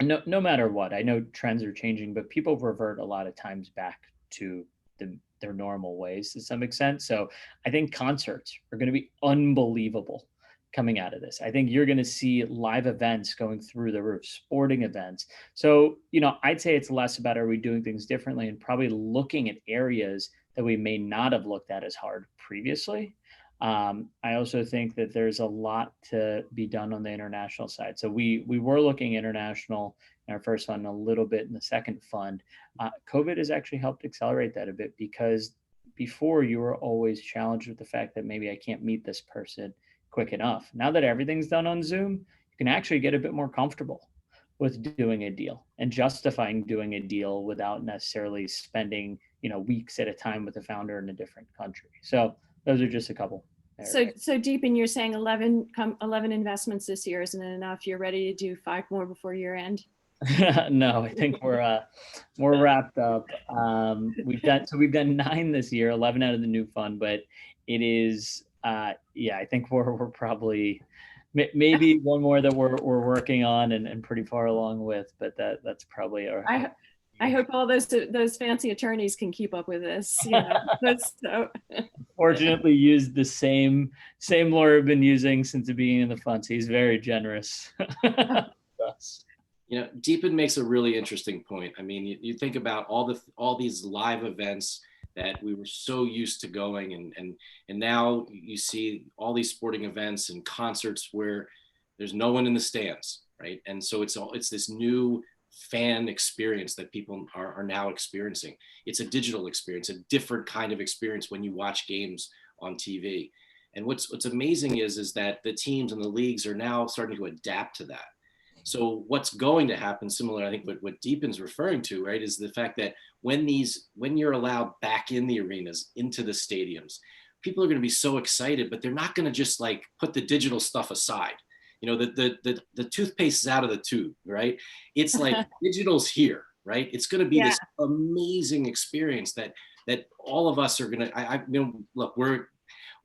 no matter what, I know trends are changing, but people revert a lot of times back to their normal ways to some extent. So I think concerts are going to be unbelievable coming out of this. I think you're going to see live events going through the roof, sporting events. So, I'd say it's less about, are we doing things differently, and probably looking at areas that we may not have looked at as hard previously. I also think that there's a lot to be done on the international side. So we were looking international in our first fund, a little bit in the second fund. COVID has actually helped accelerate that a bit, because before you were always challenged with the fact that maybe I can't meet this person quick enough. Now that everything's done on Zoom, you can actually get a bit more comfortable with doing a deal and justifying doing a deal without necessarily spending, weeks at a time with the founder in a different country. So those are just a couple. So Deepan, you're saying 11 investments this year isn't enough? You're ready to do 5 more before year end? No, I think we're wrapped up. We've done 9 this year, 11 out of the new fund, but it is I think we're probably maybe one more that we're working on and pretty far along with, but that's probably our. I hope all those fancy attorneys can keep up with this. Fortunately, used the same lawyer I've been using since the beginning of the fund. So he's very generous. Deepan makes a really interesting point. I mean, you think about all these live events that we were so used to going, and now you see all these sporting events and concerts where there's no one in the stands, right? And so it's this new fan experience that people are now experiencing. It's a digital experience, a different kind of experience when you watch games on TV. And what's amazing is that the teams and the leagues are now starting to adapt to that. So what's going to happen, similar, I think what Deepan's referring to, right, is the fact that when you're allowed back in the arenas, into the stadiums, people are going to be so excited, but they're not going to just like put the digital stuff aside. The toothpaste is out of the tube, right? It's like digital's here, right? It's going to be this amazing experience that all of us are going to, look,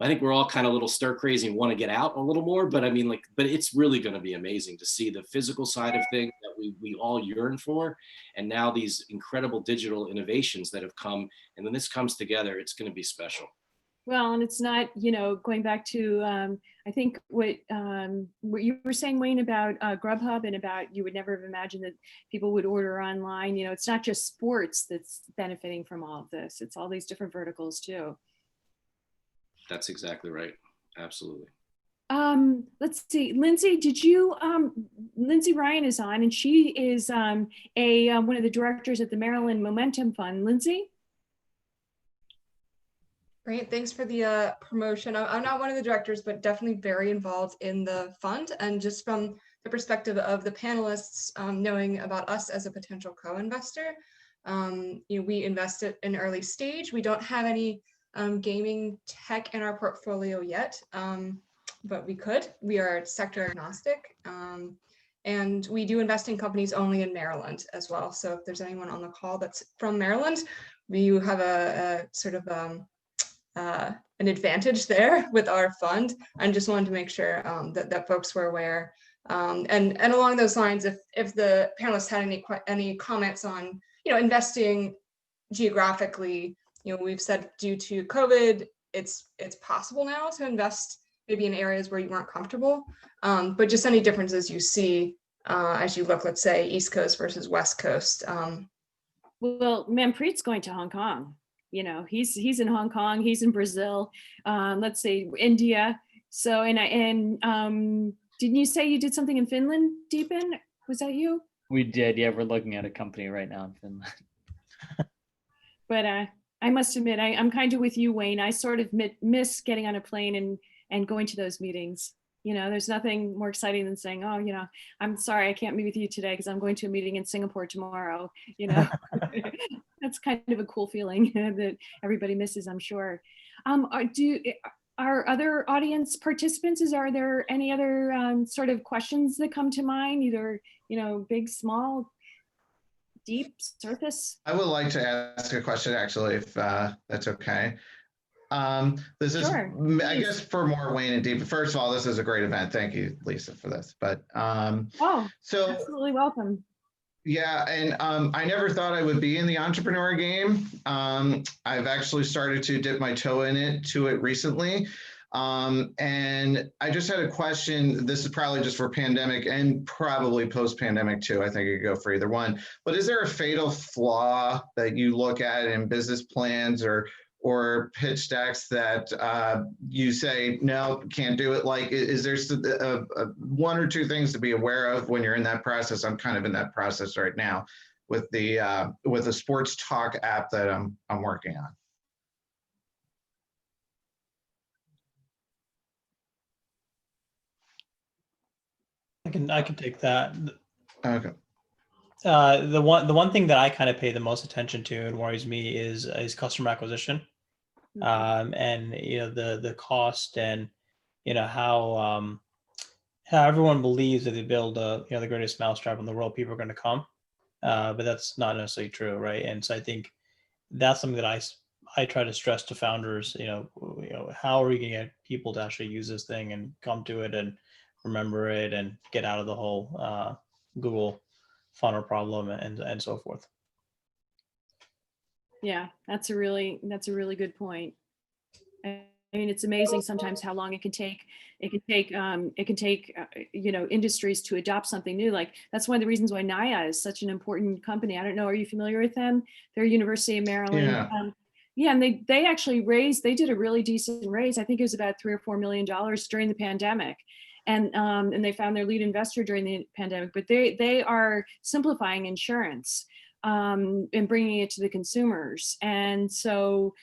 I think we're all kind of a little stir crazy and want to get out a little more, but I mean, but it's really going to be amazing to see the physical side of things that we all yearn for. And now these incredible digital innovations that have come, and when this comes together, it's going to be special. Well, and it's not, going back to, I think what you were saying, Wayne, about Grubhub and about you would never have imagined that people would order online. It's not just sports that's benefiting from all of this. It's all these different verticals too. That's exactly right. Absolutely. Let's see, Lindsay, Lindsay Ryan is on, and she is one of the directors at the Maryland Momentum Fund. Lindsay? Great, thanks for the promotion. I'm not one of the directors, but definitely very involved in the fund. And just from the perspective of the panelists, knowing about us as a potential co-investor, we invested in early stage. We don't have any gaming tech in our portfolio yet, but we could. We are sector agnostic, and we do invest in companies only in Maryland as well. So if there's anyone on the call that's from Maryland, we have a sort of an advantage there with our fund, and just wanted to make sure that folks were aware. And along those lines, if the panelists had any comments on investing geographically, we've said due to COVID, it's possible now to invest maybe in areas where you weren't comfortable, but just any differences you see as you look, let's say, East Coast versus West Coast. Well, Manpreet's going to Hong Kong. He's in Hong Kong, he's in Brazil, let's say India. So, and didn't you say you did something in Finland, Deepan? Was that you? We did, yeah. We're looking at a company right now in Finland. But I must admit, I'm kind of with you, Wayne. I sort of miss getting on a plane and going to those meetings. There's nothing more exciting than saying, oh, I'm sorry, I can't meet with you today because I'm going to a meeting in Singapore tomorrow. That's kind of a cool feeling that everybody misses, I'm sure. Are other audience participants, are there any other sort of questions that come to mind, either, big, small, deep, surface? I would like to ask a question, actually, if that's okay. This is, sure, I guess, for more Wayne and Deep. First of all, this is a great event. Thank you, Lisa, for this. But so absolutely welcome. Yeah, and I never thought I would be in the entrepreneur game. I've actually started to dip my toe into it recently. And I just had a question. This is probably just for pandemic and probably post-pandemic too. I think it could go for either one. But is there a fatal flaw that you look at in business plans or or pitch decks that you say, no, can't do it? Like, is there one or two things to be aware of when you're in that process? I'm kind of in that process right now with the sports talk app that I'm working on. I can take that. Okay. The one thing that I kind of pay the most attention to and worries me is customer acquisition, and the cost, and how everyone believes that they build the greatest mousetrap in the world, people are going to come, but that's not necessarily true, right? And so I think that's something that I try to stress to founders. How are we going to get people to actually use this thing and come to it and remember it and get out of the whole Google funnel problem and so forth. Yeah, that's a really good point. I mean, it's amazing sometimes how long it can take. It can take industries to adopt something new. Like, that's one of the reasons why NIA is such an important company. I don't know, are you familiar with them? They're University of Maryland. Yeah. Yeah, and they actually they did a really decent raise. I think it was about $3 or $4 million during the pandemic. And they found their lead investor during the pandemic, but they are simplifying insurance and bringing it to the consumers. And so,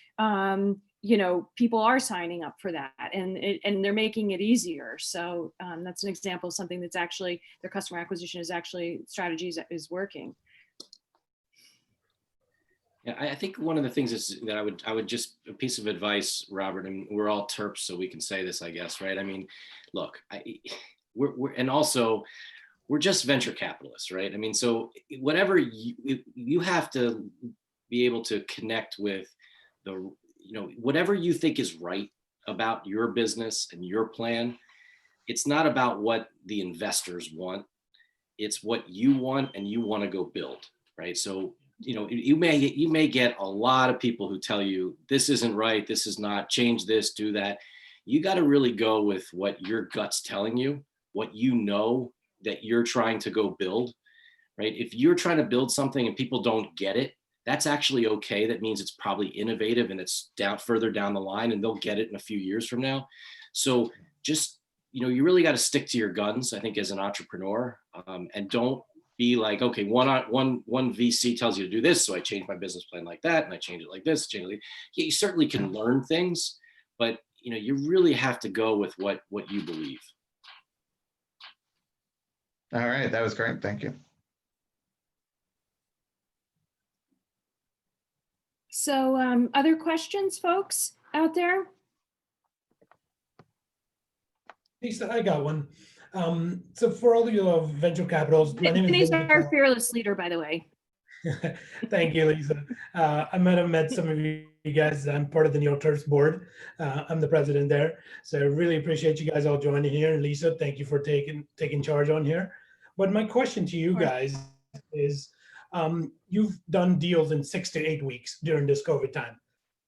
people are signing up for that, and they're making it easier. So that's an example of something that's actually, their customer acquisition strategies is working. Yeah, I think one of the things is that I would just, a piece of advice, Robert, and we're all Terps, so we can say this, I guess, right? I mean, look, we're just venture capitalists, right? I mean, so whatever you have to be able to connect with whatever you think is right about your business and your plan. It's not about what the investors want. It's what you want, and you want to go build, right? So you may get a lot of people who tell you this isn't right, this is not, change this, do that. You got to really go with what your gut's telling you, what that you're trying to go build, right? If you're trying to build something and people don't get it, that's actually okay. That means it's probably innovative and it's further down the line, and they'll get it in a few years from now. So just, you really got to stick to your guns, I think, as an entrepreneur, and don't be like, okay, one VC tells you to do this, so I change my business plan like that, and I change it like this, you certainly can learn things, but you really have to go with what you believe. All right, that was great. Thank you. So other questions, folks out there? Lisa, I got one. So for all of you venture capitals, my name is Vinny's our fearless leader, by the way. Thank you, Lisa. I might have met some of you guys. I'm part of the Neil Terps board. I'm the president there. So I really appreciate you guys all joining here. And Lisa, thank you for taking charge on here. But my question to you guys is, you've done deals in 6 to 8 weeks during this COVID time.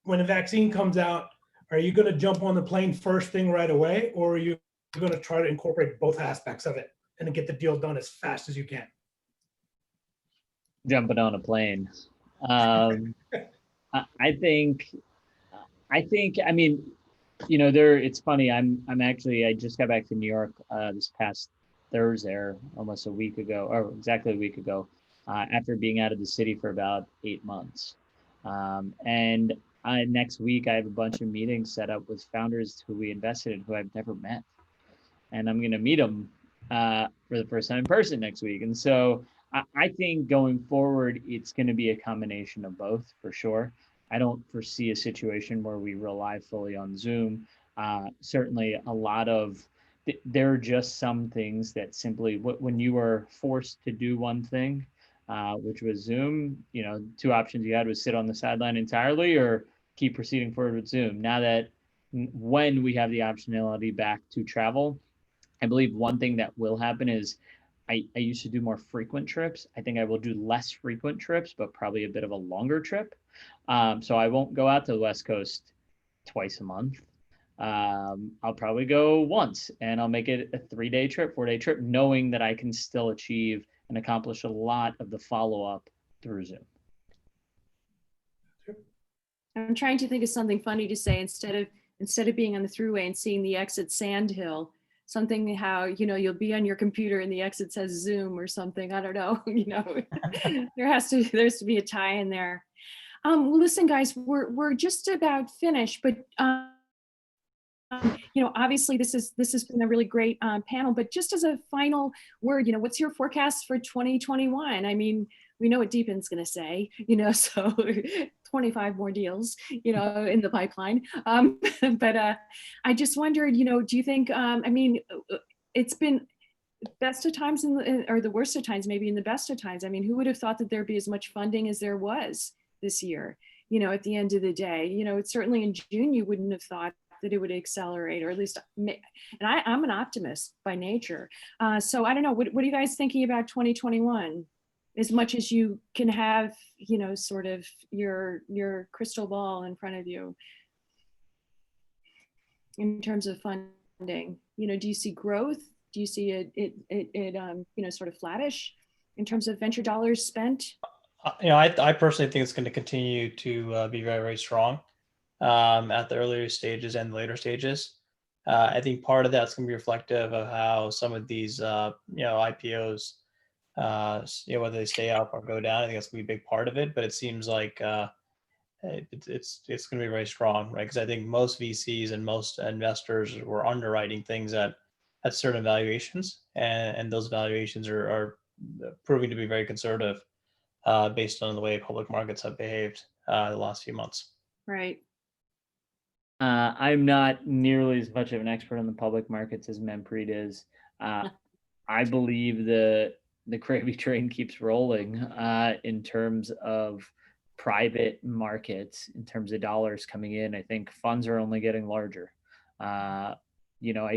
When a vaccine comes out, are you going to jump on the plane first thing right away, or are you going to try to incorporate both aspects of it and get the deal done as fast as you can? Jumping on a plane. I think, I mean, it's funny. I just got back to New York this past Thursday, or almost a week ago, or exactly a week ago, after being out of the city for about 8 months. And next week, I have a bunch of meetings set up with founders who we invested in, who I've never met. And I'm going to meet them for the first time in person next week. And so I think going forward, it's going to be a combination of both, for sure. I don't foresee a situation where we rely fully on Zoom. Certainly there are just some things that simply, when you were forced to do one thing, which was Zoom, 2 options you had was sit on the sideline entirely or keep proceeding forward with Zoom. Now that when we have the optionality back to travel, I believe one thing that will happen is I used to do more frequent trips. I think I will do less frequent trips, but probably a bit of a longer trip. So I won't go out to the West Coast twice a month. I'll probably go once, and I'll make it a 3-day trip, 4-day trip, knowing that I can still achieve and accomplish a lot of the follow-up through Zoom. I'm trying to think of something funny to say instead of being on the thruway and seeing the exit Sand Hill. Something how, you'll be on your computer and the exit says Zoom or something. I don't know. There has to be a tie in there. Well, listen, guys, we're just about finished, but obviously this has been a really great panel. But just as a final word, what's your forecast for 2021? I mean, we know what Deepan's going to say, so 25 more deals, in the pipeline. But I just wondered, do you think, it's been best of times or the worst of times, maybe in the best of times. I mean, who would have thought that there'd be as much funding as there was this year, at the end of the day? It's certainly in June, you wouldn't have thought that it would accelerate, or at least, and I'm an optimist by nature. So I don't know, what are you guys thinking about 2021? As much as you can have, sort of your crystal ball in front of you in terms of funding. Do you see growth? Do you see it sort of flattish in terms of venture dollars spent? I personally think it's going to continue to be very, very strong at the earlier stages and later stages. I think part of that's going to be reflective of how some of these, IPOs, whether they stay up or go down. I think that's going to be a big part of it, but it seems like it's going to be very strong, right? Because I think most VCs and most investors were underwriting things at certain valuations, and those valuations are proving to be very conservative based on the way public markets have behaved the last few months. Right. I'm not nearly as much of an expert on the public markets as Manpreet is. I believe the gravy train keeps rolling in terms of private markets, in terms of dollars coming in. I think funds are only getting larger. I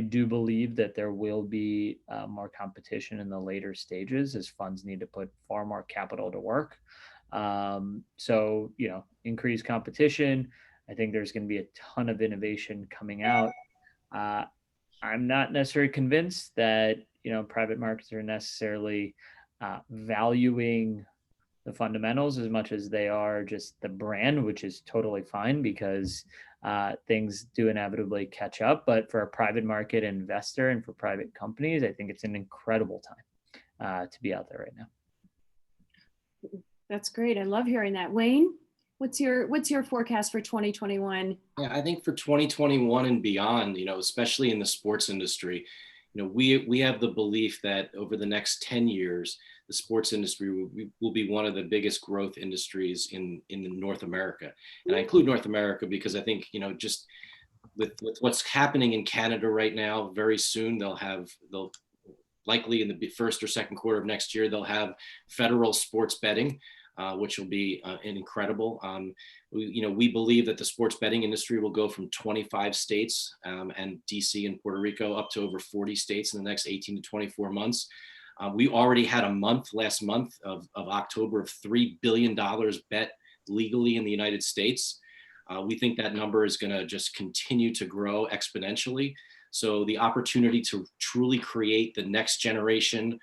do believe that there will be more competition in the later stages as funds need to put far more capital to work. So, increased competition. I think there's going to be a ton of innovation coming out. I'm not necessarily convinced that, private markets are necessarily valuing the fundamentals as much as they are just the brand, which is totally fine because things do inevitably catch up. But for a private market investor and for private companies, I think it's an incredible time to be out there right now. That's great. I love hearing that. Wayne, what's your forecast for 2021? Yeah, I think for 2021 and beyond, especially in the sports industry, we have the belief that over the next 10 years, the sports industry will be one of the biggest growth industries in North America. And I include North America because I think, just with what's happening in Canada right now, very soon they'll likely in the first or second quarter of next year, they'll have federal sports betting, which will be incredible. We believe that the sports betting industry will go from 25 states and DC and Puerto Rico up to over 40 states in the next 18 to 24 months. We already had last month of October of $3 billion bet legally in the United States. We think that number is going to just continue to grow exponentially. So the opportunity to truly create the next generation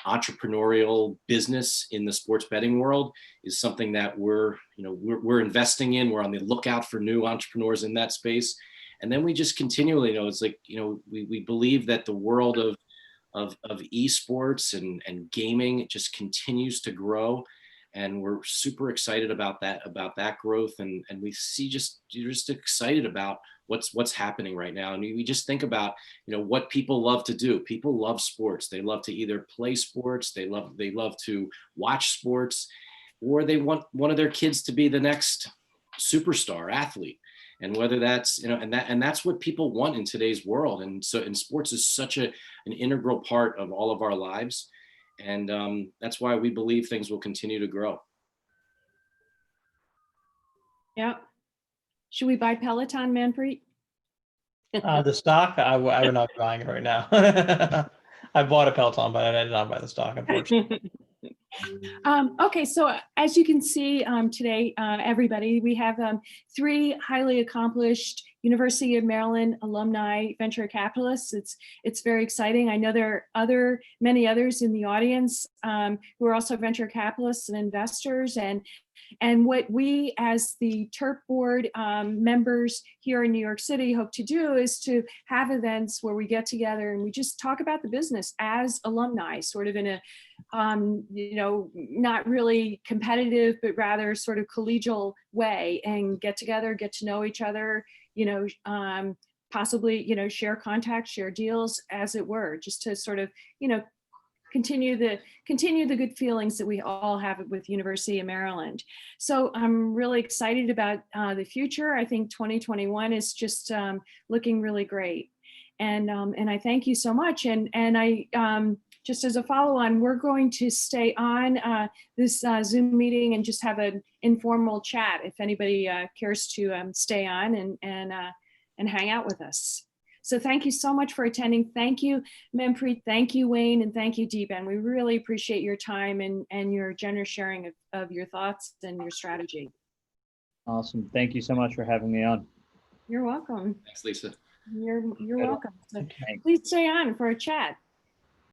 entrepreneurial business in the sports betting world is something that we're investing in. We're on the lookout for new entrepreneurs in that space. And then we just continually, it's like, we believe that the world of esports and gaming just continues to grow. And we're super excited about that growth. And you're just excited about what's happening right now. And we just think about, what people love to do. People love sports. They love to either play sports, they love to watch sports, or they want one of their kids to be the next superstar athlete. And whether that's, and that's what people want in today's world. And sports is such an integral part of all of our lives. And that's why we believe things will continue to grow. Yeah. Should we buy Peloton, Manpreet? The stock, I would not be buying it right now. I bought a Peloton, but I did not buy the stock, unfortunately. Okay, so as you can see today, everybody, we have 3 highly accomplished University of Maryland alumni venture capitalists. It's very exciting. I know there are many others in the audience who are also venture capitalists and investors, and And what we as the Terp board members here in New York City hope to do is to have events where we get together and we just talk about the business as alumni, sort of in a, you know, not really competitive, but rather sort of collegial way, and get together, get to know each other, you know, possibly, you know, share contacts, share deals, as it were, just to sort of, you know, continue the good feelings that we all have with University of Maryland. So I'm really excited about the future. I think 2021 is just looking really great. And I thank you so much. And I, just as a follow-on, we're going to stay on this Zoom meeting and just have an informal chat if anybody cares to stay on and hang out with us. So thank you so much for attending. Thank you, Manpreet. Thank you, Wayne, and thank you, Deepan. We really appreciate your time and your generous sharing of your thoughts and your strategy. Awesome. Thank you so much for having me on. You're welcome. Thanks, Lisa. You're welcome. So Thanks. please stay on for a chat.